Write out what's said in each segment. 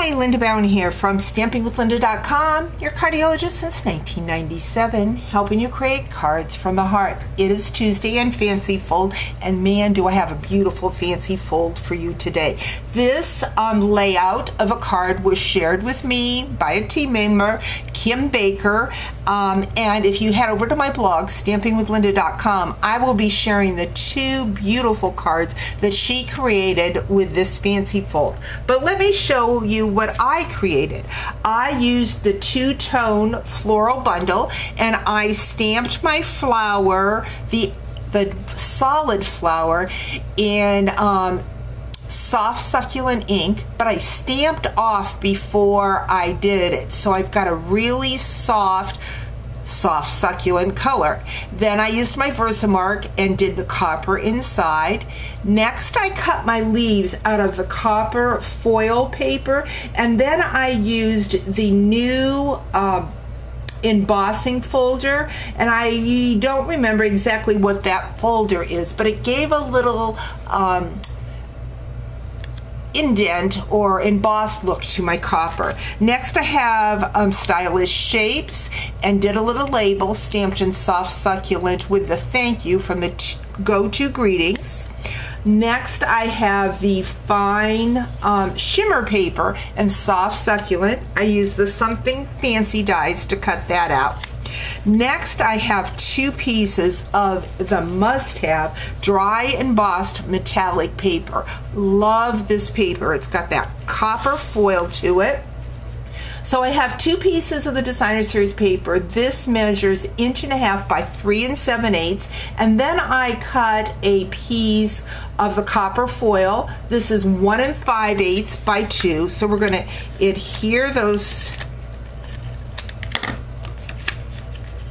Hi, Linda Bowen here from StampingWithLinda.com, your cardiologist since 1997, helping you create cards from the heart. It is Tuesday and Fancy Fold, and man, do I have a beautiful Fancy Fold for you today. This layout of a card was shared with me by a team member, Kim Baker, and if you head over to my blog, StampingWithLinda.com, I will be sharing the two beautiful cards that she created with this Fancy Fold. But let me show you what I created. I used the two-tone floral bundle, and I stamped my flower, the solid flower, in soft succulent ink, but I stamped off before I did it. So I've got a really soft succulent color. Then I used my Versamark and did the copper inside. Next I cut my leaves out of the copper foil paper, and then I used the new embossing folder, and I don't remember exactly what that folder is, but it gave a little indent or embossed look to my copper. Next I have stylish shapes, and did a little label stamped in soft succulent with the thank you from the go-to greetings. Next I have the fine shimmer paper and soft succulent. I use the Something Fancy dies to cut that out. Next I have two pieces of the must-have dry embossed metallic paper. Love this paper. It's got that copper foil to it. So I have two pieces of the Designer Series paper. This measures 1.5 inches by 3 7/8, and then I cut a piece of the copper foil. This is 1 5/8 by 2. So we're going to adhere those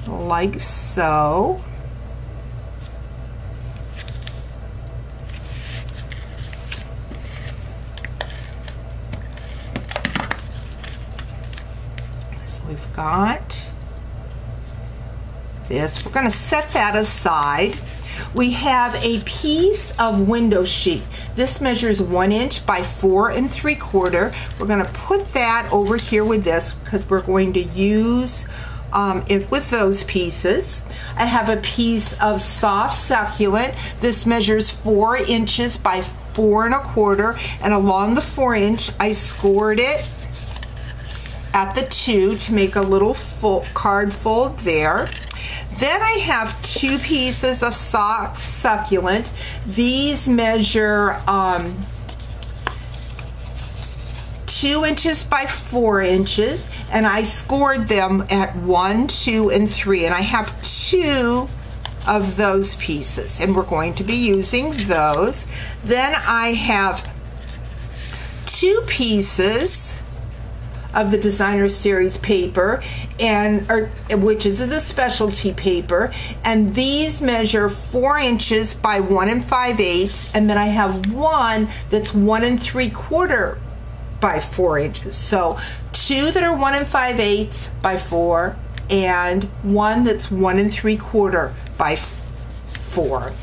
like so. So we've got this. We're going to set that aside. We have a piece of window sheet. This measures 1 inch by 4 3/4. We're going to put that over here with this because we're going to use it with those pieces. I have a piece of soft succulent. This measures 4 inches by 4 1/4, and along the 4-inch I scored it at the 2 to make a little card fold there. Then I have two pieces of soft succulent. These measure 2 inches by 4 inches, and I scored them at 1, 2, and 3, and I have 2 of those pieces, and we're going to be using those. Then I have 2 pieces of the Designer Series paper, which is the specialty paper, and these measure 4 inches by 1 5/8, and then I have one that's 1 3/4 by 4 inches. So 2 that are 1 5/8 by 4, and one that's 1 3/4 by 4.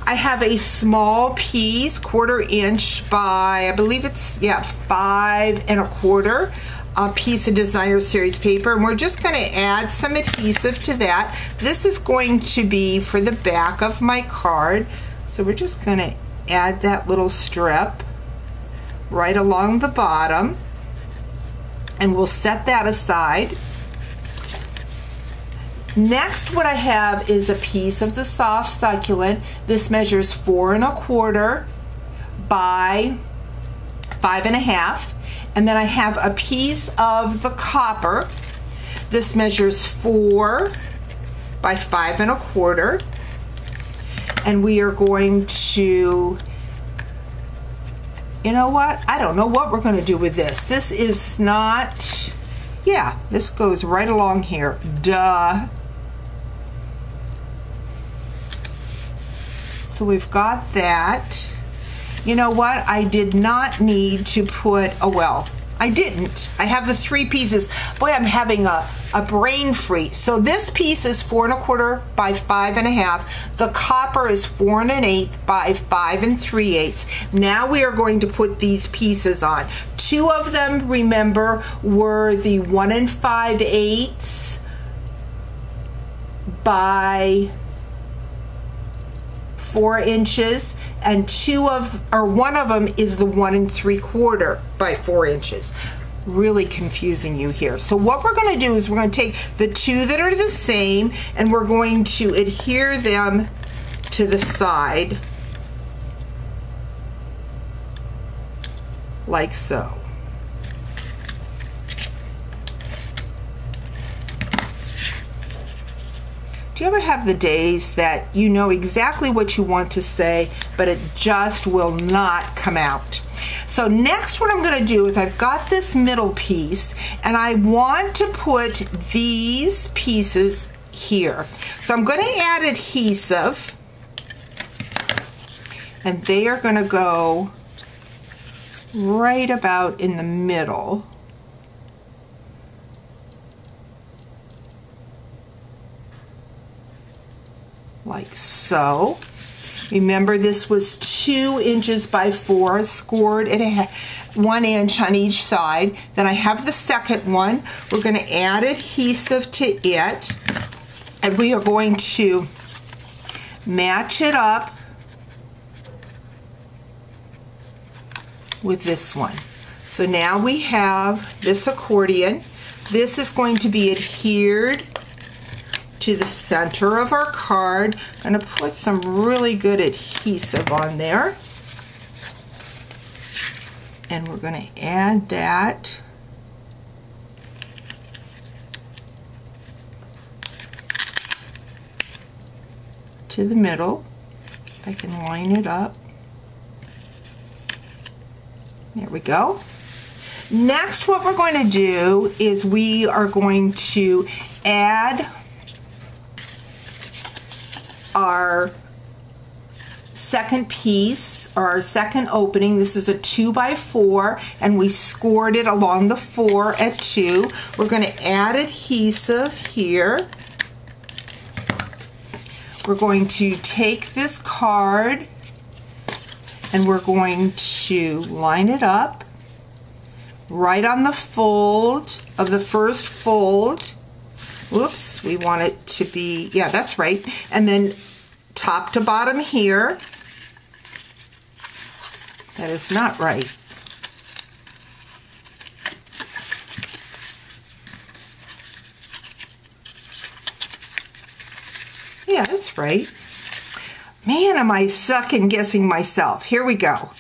I have a small piece, 1/4 inch by, I believe it's 5 1/4, a piece of Designer Series paper, and we're just going to add some adhesive to that. This is going to be for the back of my card, so we're just going to add that little strip right along the bottom, and we'll set that aside. Next, what I have is a piece of the soft succulent. This measures 4 1/4 by 5 1/2, and then I have a piece of the copper. This measures 4 by 5 1/4, and we are going to, you know what? I don't know what we're going to do with this. This is not, this goes right along here. Duh. So we've got that. You know what? I did not need to put, I didn't. I have the 3 pieces. Boy, I'm having a brain freeze. So this piece is 4 1/4 by 5 1/2. The copper is 4 1/8 by 5 3/8. Now we are going to put these pieces on. two of them, remember, were the 1 5/8 by 4 inches, and one of them is the 1 3/4 by 4 inches. Really confusing you here. So what we're going to do is we're going to take the two that are the same and we're going to adhere them to the side like so. Do you ever have the days that you know exactly what you want to say, but it just will not come out? So next what I'm going to do is I've got this middle piece and I want to put these pieces here. So I'm going to add adhesive and they are going to go right about in the middle. Like so. Remember, this was 2 inches by 4, scored at 1 inch on each side. Then I have the second one. We're going to add adhesive to it, and we are going to match it up with this one. So now we have this accordion. This is going to be adhered to the center of our card. I'm going to put some really good adhesive on there. And we're going to add that to the middle. If I can line it up. There we go. Next, what we're going to do is we are going to add our second piece, or our second opening. This is a 2 by 4 and we scored it along the 4 at 2. We're going to add adhesive here. We're going to take this card and we're going to line it up right on the fold of the first fold. Whoops, we want it to be, yeah, that's right. And then top to bottom here. That is not right. Yeah, that's right. Man, am I second guessing myself. Here we go.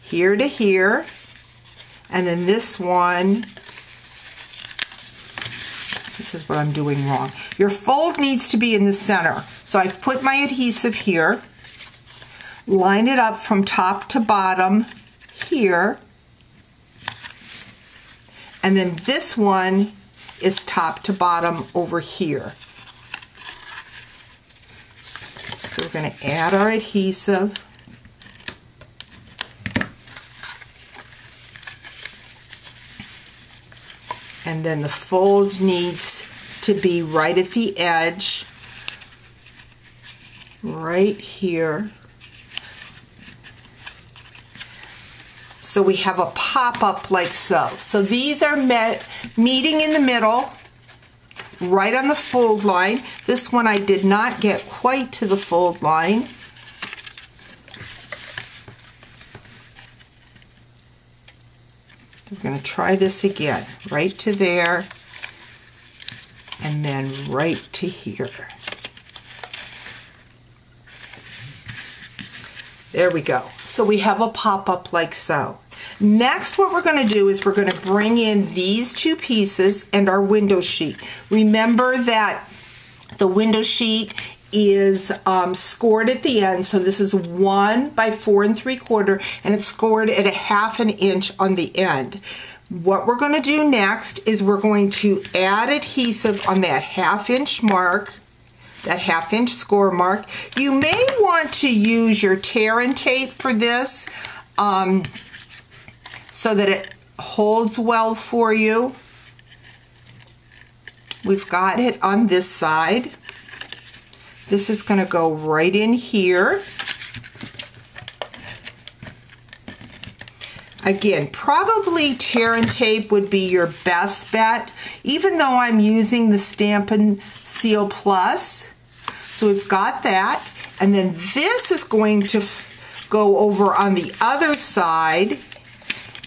Here to here. And then this one. This is what I'm doing wrong. Your fold needs to be in the center. So I've put my adhesive here, line it up from top to bottom here, and then this one is top to bottom over here. So we're going to add our adhesive. And then the fold needs to be right at the edge, right here. So we have a pop-up like so. So these are meeting in the middle, right on the fold line. This one I did not get quite to the fold line. We're going to try this again, right to there, and then right to here. There we go. So we have a pop-up like so. Next, what we're going to do is we're going to bring in these two pieces and our window sheet. Remember that the window sheet is scored at the end, so this is 1 by 4 3/4, and it's scored at 1/2 inch on the end. What we're going to do next is we're going to add adhesive on that 1/2 inch mark, that 1/2 inch score mark. You may want to use your tear and tape for this so that it holds well for you. We've got it on this side. This is going to go right in here. Again, probably tear and tape would be your best bet, even though I'm using the Stampin' Seal Plus. So we've got that, and then this is going to go over on the other side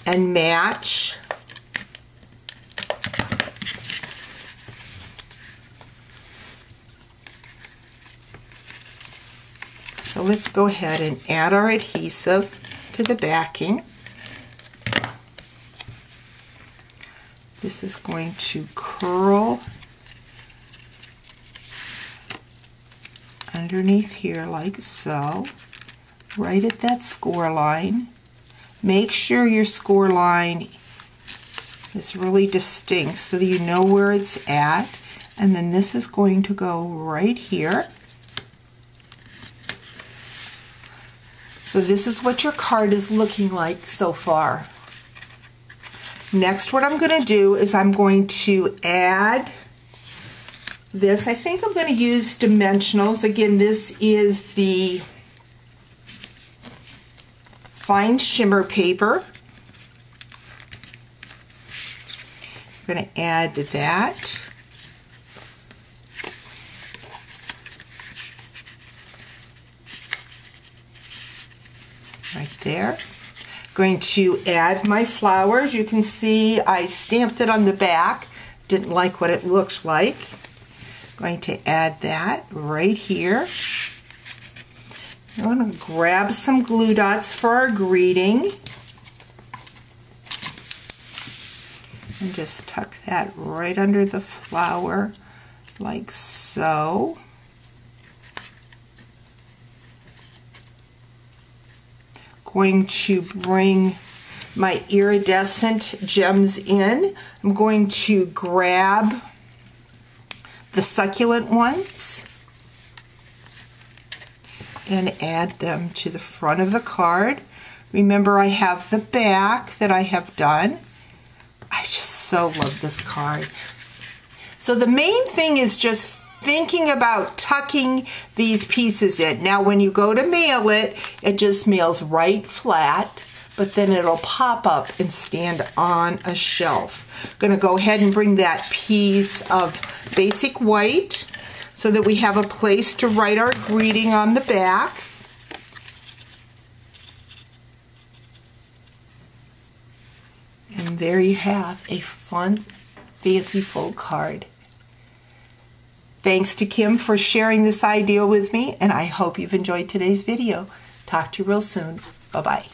and match. So let's go ahead and add our adhesive to the backing. This is going to curl underneath here like so, right at that score line. Make sure your score line is really distinct so that you know where it's at. And then this is going to go right here. So this is what your card is looking like so far. Next, what I'm going to do is I'm going to add this. I think I'm going to use dimensionals. Again, this is the fine shimmer paper. I'm going to add that. Right there. Going to add my flowers. You can see I stamped it on the back. Didn't like what it looked like. Going to add that right here. I'm going to grab some glue dots for our greeting. And just tuck that right under the flower like so. Going to bring my iridescent gems in. I'm going to grab the succulent ones and add them to the front of the card. Remember, I have the back that I have done. I just so love this card. So the main thing is just thinking about tucking these pieces in. Now when you go to mail it, it just mails right flat, but then it'll pop up and stand on a shelf. I'm gonna go ahead and bring that piece of basic white so that we have a place to write our greeting on the back. And there you have a fun, fanciful card. Thanks to Kim for sharing this idea with me, and I hope you've enjoyed today's video. Talk to you real soon. Bye-bye.